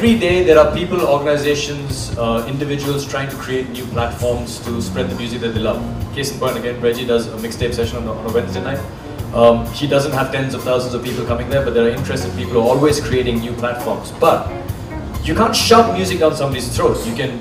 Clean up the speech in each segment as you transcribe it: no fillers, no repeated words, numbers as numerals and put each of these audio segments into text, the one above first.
every day there are people, organizations, individuals trying to create new platforms to spread the music that they love. Case in point again, Reji does a mixtape session on a Wednesday night. He doesn't have tens of thousands of people coming there, but there are interested people who are always creating new platforms. But you can't shove music down somebody's throat. You can,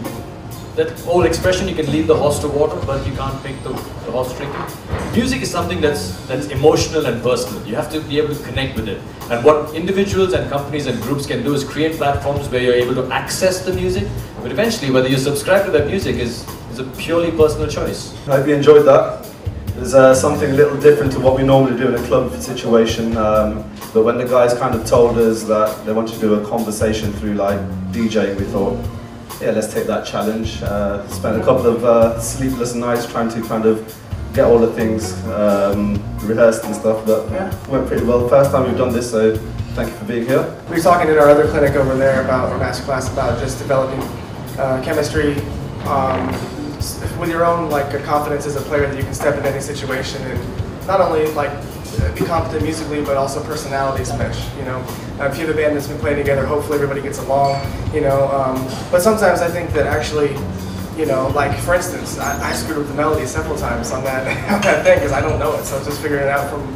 that old expression, you can lead the horse to water, but you can't make the horse drink it. Music is something that's emotional and personal. You have to be able to connect with it. And what individuals and companies and groups can do is create platforms where you're able to access the music, but eventually whether you subscribe to that music is a purely personal choice. I hope you enjoyed that. There's something a little different to what we normally do in a club situation, but when the guys kind of told us that they wanted to do a conversation through like DJing, we thought, yeah, let's take that challenge. Spent a couple of sleepless nights trying to kind of get all the things rehearsed and stuff, but yeah, went pretty well. First time we've done this, so thank you for being here. We were talking at our other clinic over there about, or masterclass, about just developing chemistry with your own confidence as a player, that you can step in any situation and not only be competent musically, but also personalities mesh. You know, if you have a band that's been playing together, hopefully everybody gets along. You know, but sometimes I think that actually, you know, like for instance, I screwed up the melody several times on that thing because I don't know it. So I was just figuring it out from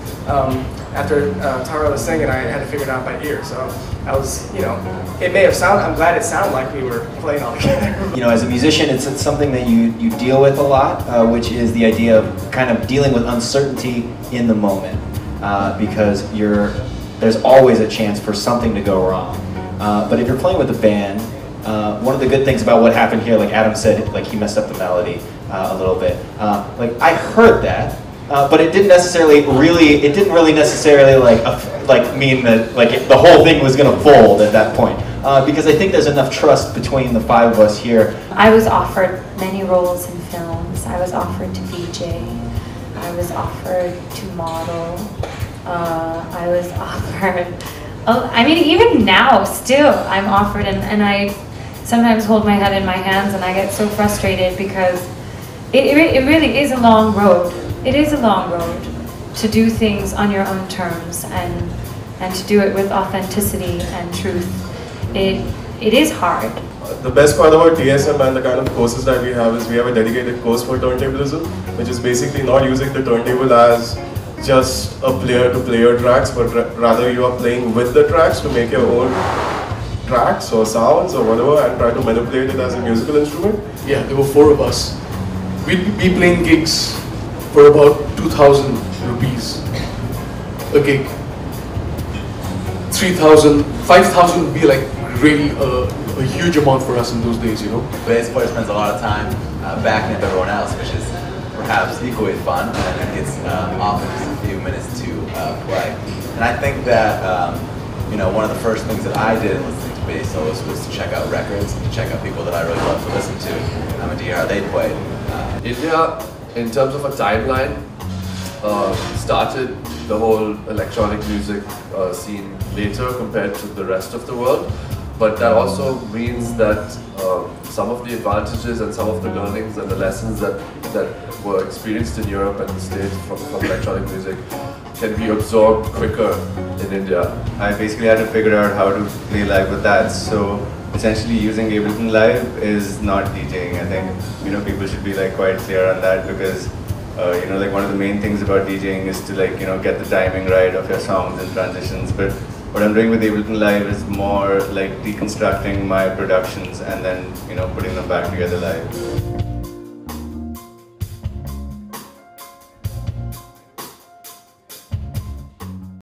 after Tara was singing, I had to figure it out by ear. So I was, you know, it may have sounded. I'm glad it sounded like we were playing all together. You know, as a musician, it's something that you deal with a lot, which is the idea of kind of dealing with uncertainty in the moment, because there's always a chance for something to go wrong. But if you're playing with a band, one of the good things about what happened here, like Adam said, like he messed up the melody a little bit. Like I heard that, but it didn't really necessarily mean that the whole thing was going to fold at that point. Because I think there's enough trust between the five of us here. I was offered many roles in films. I was offered to VJ. I was offered to model. I was offered. I mean, even now, still, I'm offered, and I sometimes hold my head in my hands, and I get so frustrated because it really is a long road. It is a long road to do things on your own terms and to do it with authenticity and truth. It is hard. The best part about TSM and the kind of courses that we have is we have a dedicated course for turntablism, which is basically not using the turntable as just a player-to-player tracks, but rather you are playing with the tracks to make your own tracks or sounds or whatever and try to manipulate it as a musical instrument. Yeah, there were 4 of us. We'd be playing gigs for about 2,000 rupees a gig. 3,000, 5,000 would be like really a huge amount for us in those days, you know. Bass player spends a lot of time backing up everyone else, which is perhaps equally fun, and it gets often just a few minutes to play. And I think that you know, one of the first things that I did in listening to bass solos was to check out records, to check out people that I really love to listen to, and to hear how they played. India, in terms of a timeline, started the whole electronic music scene later compared to the rest of the world. But that also means that some of the advantages and some of the learnings and the lessons that were experienced in Europe and the States from electronic music can be absorbed quicker in India. I basically had to figure out how to play live with that. So essentially using Ableton Live is not DJing. I think, you know, people should be quite clear on that, because you know, one of the main things about DJing is to you know, get the timing right of your songs and transitions. But what I'm doing with Ableton Live is more like deconstructing my productions and then, you know, putting them back together live.